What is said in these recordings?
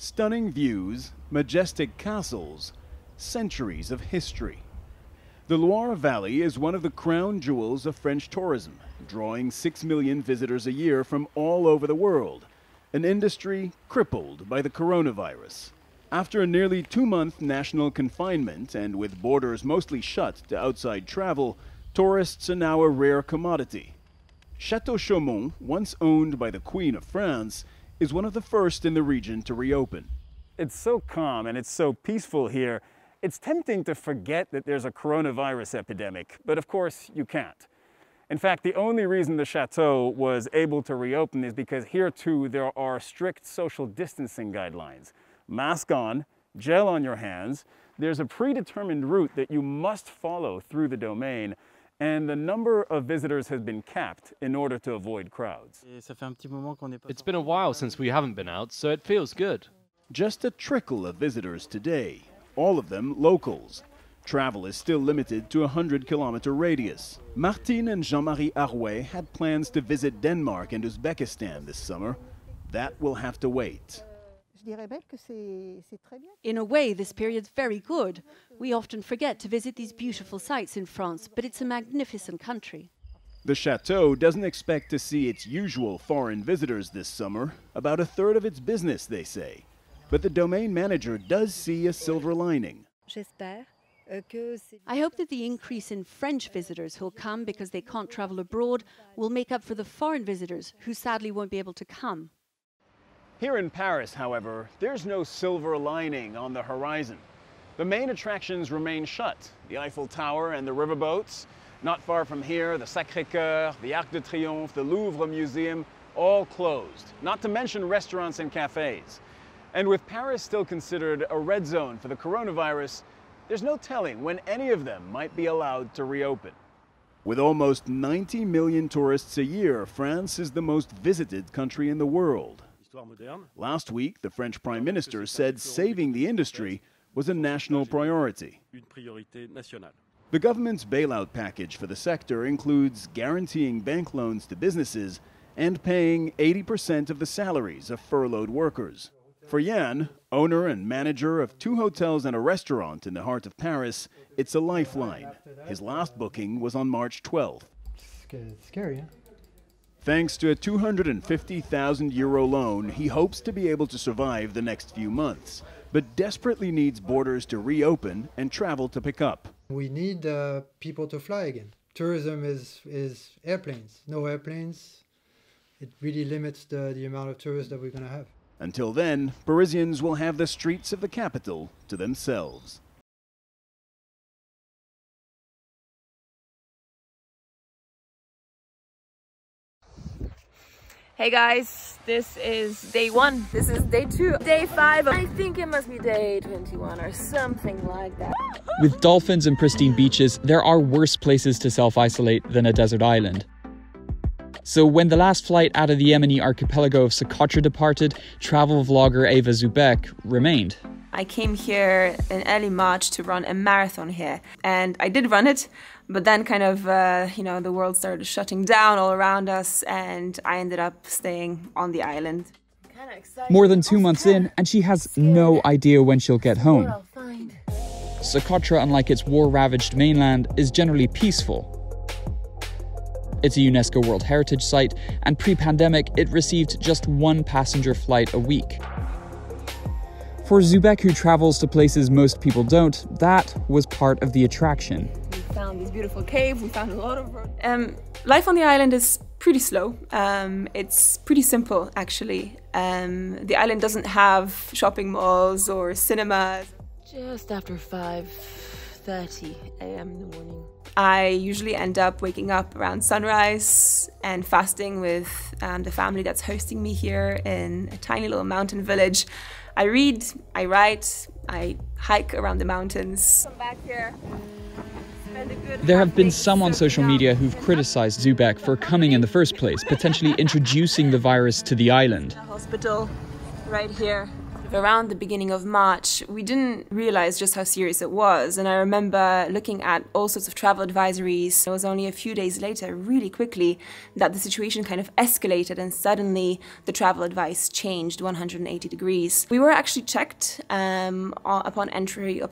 Stunning views, majestic castles, centuries of history. The Loire Valley is one of the crown jewels of French tourism, drawing 6 million visitors a year from all over the world, an industry crippled by the coronavirus. After a nearly 2-month national confinement and with borders mostly shut to outside travel, tourists are now a rare commodity. Château Chaumont, once owned by the Queen of France, is one of the first in the region to reopen. It's so calm and it's so peaceful here. It's tempting to forget that there's a coronavirus epidemic, but of course you can't. In fact, the only reason the chateau was able to reopen is because here too there are strict social distancing guidelines. Mask on, gel on your hands, there's a predetermined route that you must follow through the domain, and the number of visitors has been capped in order to avoid crowds. It's been a while since we haven't been out, so it feels good. Just a trickle of visitors today, all of them locals. Travel is still limited to a 100-kilometer radius. Martine and Jean-Marie Arouet had plans to visit Denmark and Uzbekistan this summer. That will have to wait. In a way, this period's very good. We often forget to visit these beautiful sites in France, but it's a magnificent country. The chateau doesn't expect to see its usual foreign visitors this summer, about a third of its business, they say. But the domain manager does see a silver lining. I hope that the increase in French visitors who'll come because they can't travel abroad will make up for the foreign visitors who sadly won't be able to come. Here in Paris, however, there's no silver lining on the horizon. The main attractions remain shut. The Eiffel Tower and the riverboats. Not far from here, the Sacré-Cœur, the Arc de Triomphe, the Louvre Museum, all closed. Not to mention restaurants and cafes. And with Paris still considered a red zone for the coronavirus, there's no telling when any of them might be allowed to reopen. With almost 90 million tourists a year, France is the most visited country in the world. Last week, the French Prime Minister said saving the industry was a national priority. The government's bailout package for the sector includes guaranteeing bank loans to businesses and paying 80% of the salaries of furloughed workers. For Jan, owner and manager of 2 hotels and a restaurant in the heart of Paris, it's a lifeline. His last booking was on March 12th. It's scary, huh? Thanks to a €250,000 loan, he hopes to be able to survive the next few months, but desperately needs borders to reopen and travel to pick up. We need people to fly again. Tourism is airplanes. No airplanes, it really limits the amount of tourists that we're going to have. Until then, Parisians will have the streets of the capital to themselves. Hey guys, this is day 1. This is day 2. Day 5. I think it must be day 21 or something like that. With dolphins and pristine beaches, there are worse places to self-isolate than a desert island. So when the last flight out of the Yemeni archipelago of Socotra departed, travel vlogger Eva Zubek remained. I came here in early March to run a marathon here, and I did run it, but then kind of, the world started shutting down all around us, and I ended up staying on the island. More than 2 months in, and she has no idea when she'll get home. Socotra, unlike its war-ravaged mainland, is generally peaceful. It's a UNESCO World Heritage Site, and pre-pandemic, it received just 1 passenger flight a week. For Zubek, who travels to places most people don't, that was part of the attraction. We found this beautiful cave, we found a lot of life on the island is pretty slow. It's pretty simple, actually. The island doesn't have shopping malls or cinemas. Just after 5:30 a.m. in the morning. I usually end up waking up around sunrise and fasting with the family that's hosting me here in a tiny little mountain village. I read, I write, I hike around the mountains. Come back here. There have been some on social media who've criticized Zubek for coming in the first place, potentially introducing the virus to the island. Hospital right here. Around the beginning of March, we didn't realize just how serious it was. And I remember looking at all sorts of travel advisories. It was only a few days later, really quickly, that the situation kind of escalated and suddenly the travel advice changed 180 degrees. We were actually checked upon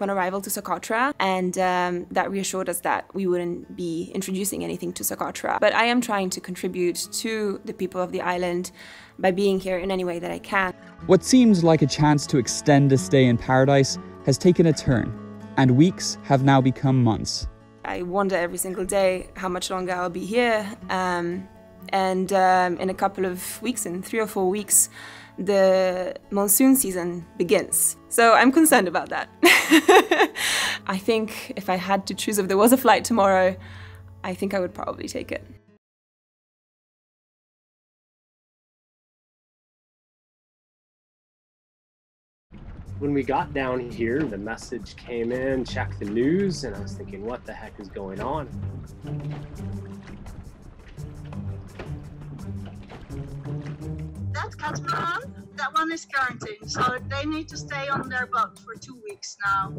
arrival to Socotra, and that reassured us that we wouldn't be introducing anything to Socotra. But I am trying to contribute to the people of the island by being here in any way that I can. What seemed like a chance to extend a stay in paradise has taken a turn, and weeks have now become months. I wonder every single day how much longer I'll be here, and in a couple of weeks, in 3 or 4 weeks, the monsoon season begins. So I'm concerned about that. I think if I had to choose, if there was a flight tomorrow, I think I would probably take it. When we got down here, the message came in, check the news, and I was thinking, what the heck is going on? That catamaran, that one is quarantined, so they need to stay on their boat for 2 weeks now.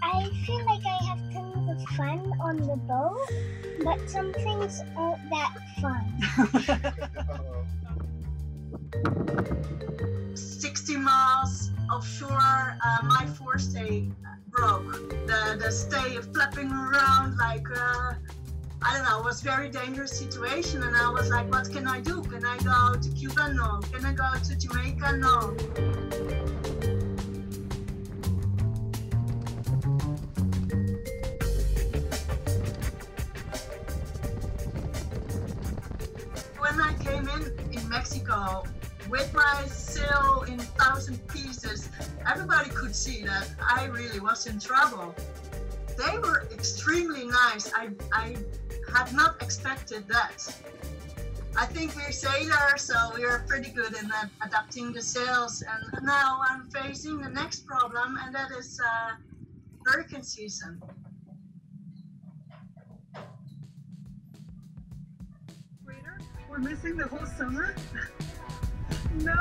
I feel like I have tons of fun on the boat, but some things aren't that fun. 60 miles offshore, my forestay broke. The stay of flapping around like, I don't know, it was a very dangerous situation, and I was like, what can I do? Can I go to Cuba? No. Can I go to Jamaica? No. When I came in Mexico with my sail in 1,000 pieces, everybody could see that I really was in trouble. They were extremely nice. I had not expected that. I think we're sailors, so we are pretty good in adapting the sails. And now I'm facing the next problem, and that is hurricane season. We're missing the whole summer? No!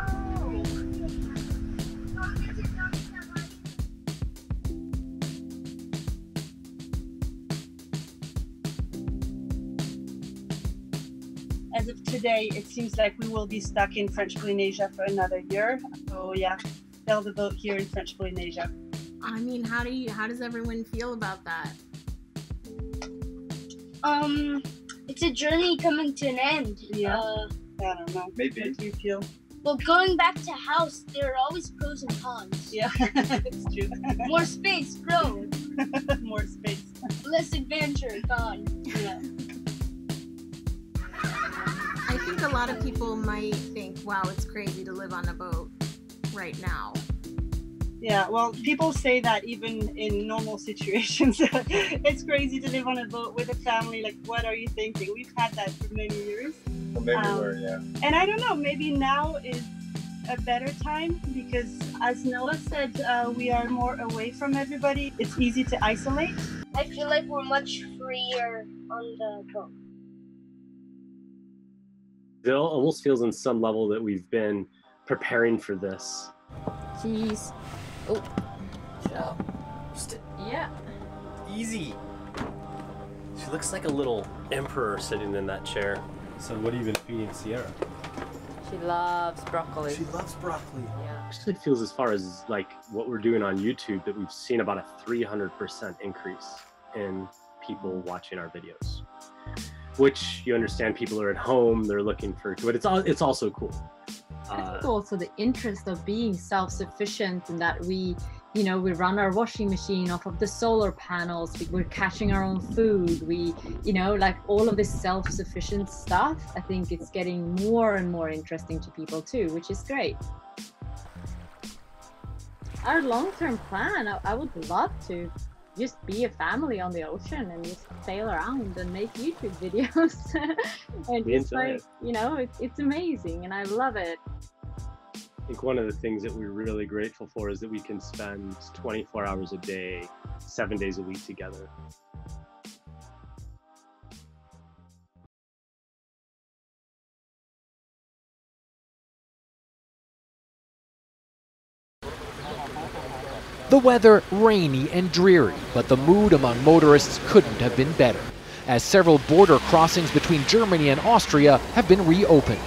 As of today, it seems like we will be stuck in French Polynesia for another year. So yeah, sail the boat here in French Polynesia. I mean, how does everyone feel about that? It's a journey coming to an end. Yeah. I don't know. Maybe. What do you feel? Well, going back to house, there are always pros and cons. Yeah, it's true. More space, pros. More space. Less adventure, con. Yeah. I think a lot of people might think, wow, it's crazy to live on a boat right now. Yeah, well, people say that even in normal situations. It's crazy to live on a boat with a family. Like, what are you thinking? We've had that for many years. Well, maybe we're, yeah. And I don't know, maybe now is a better time because, as Noah said, we are more away from everybody. It's easy to isolate. I feel like we're much freer on the boat. It almost feels on some level that we've been preparing for this. Jeez. Oh. Shut up. Yeah. Easy. She looks like a little emperor sitting in that chair. So what have you been feeding Sierra? She loves broccoli. She loves broccoli. Yeah. Actually, it feels as far as like what we're doing on YouTube that we've seen about a 300% increase in people watching our videos. Which you understand, people are at home, they're looking for, but it's also cool. I think also the interest of being self-sufficient and that we run our washing machine off of the solar panels, we're catching our own food, like all of this self-sufficient stuff. I think it's getting more and more interesting to people too, which is great. Our long-term plan, I would love to just be a family on the ocean and just sail around and make YouTube videos. And just like, it's amazing and I love it. I think one of the things that we're really grateful for is that we can spend 24 hours a day, 7 days a week together. The weather rainy and dreary, but the mood among motorists couldn't have been better, as several border crossings between Germany and Austria have been reopened.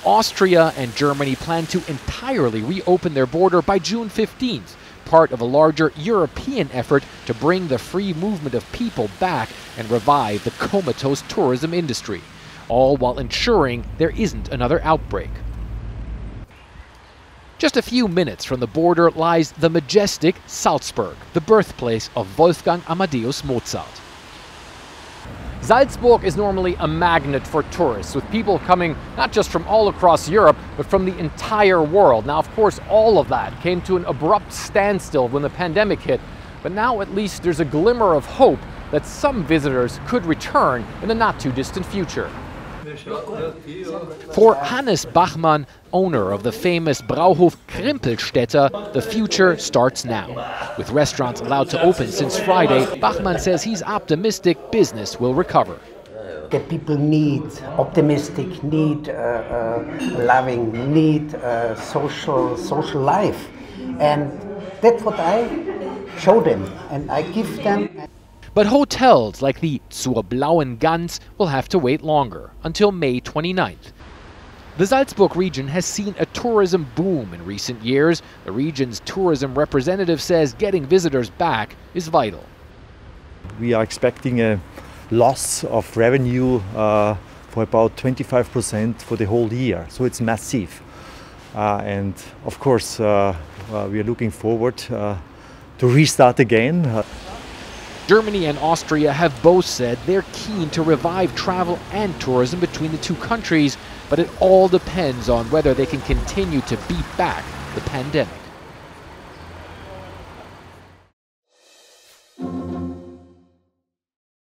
Austria and Germany plan to entirely reopen their border by June 15th, part of a larger European effort to bring the free movement of people back and revive the comatose tourism industry, all while ensuring there isn't another outbreak. Just a few minutes from the border lies the majestic Salzburg, the birthplace of Wolfgang Amadeus Mozart. Salzburg is normally a magnet for tourists, with people coming not just from all across Europe, but from the entire world. Now, of course, all of that came to an abrupt standstill when the pandemic hit, but now at least there's a glimmer of hope that some visitors could return in the not-too-distant future. For Hannes Bachmann, owner of the famous Brauhof Krimpelstädter, the future starts now. With restaurants allowed to open since Friday, Bachmann says he's optimistic business will recover. The people need optimistic, need loving, need social life. And that's what I show them and I give them. But hotels like the Zur Blauen Gans will have to wait longer, until May 29th. The Salzburg region has seen a tourism boom in recent years. The region's tourism representative says getting visitors back is vital. We are expecting a loss of revenue for about 25% for the whole year, so it's massive. And of course, we are looking forward to restart again. Germany and Austria have both said they're keen to revive travel and tourism between the two countries, but it all depends on whether they can continue to beat back the pandemic.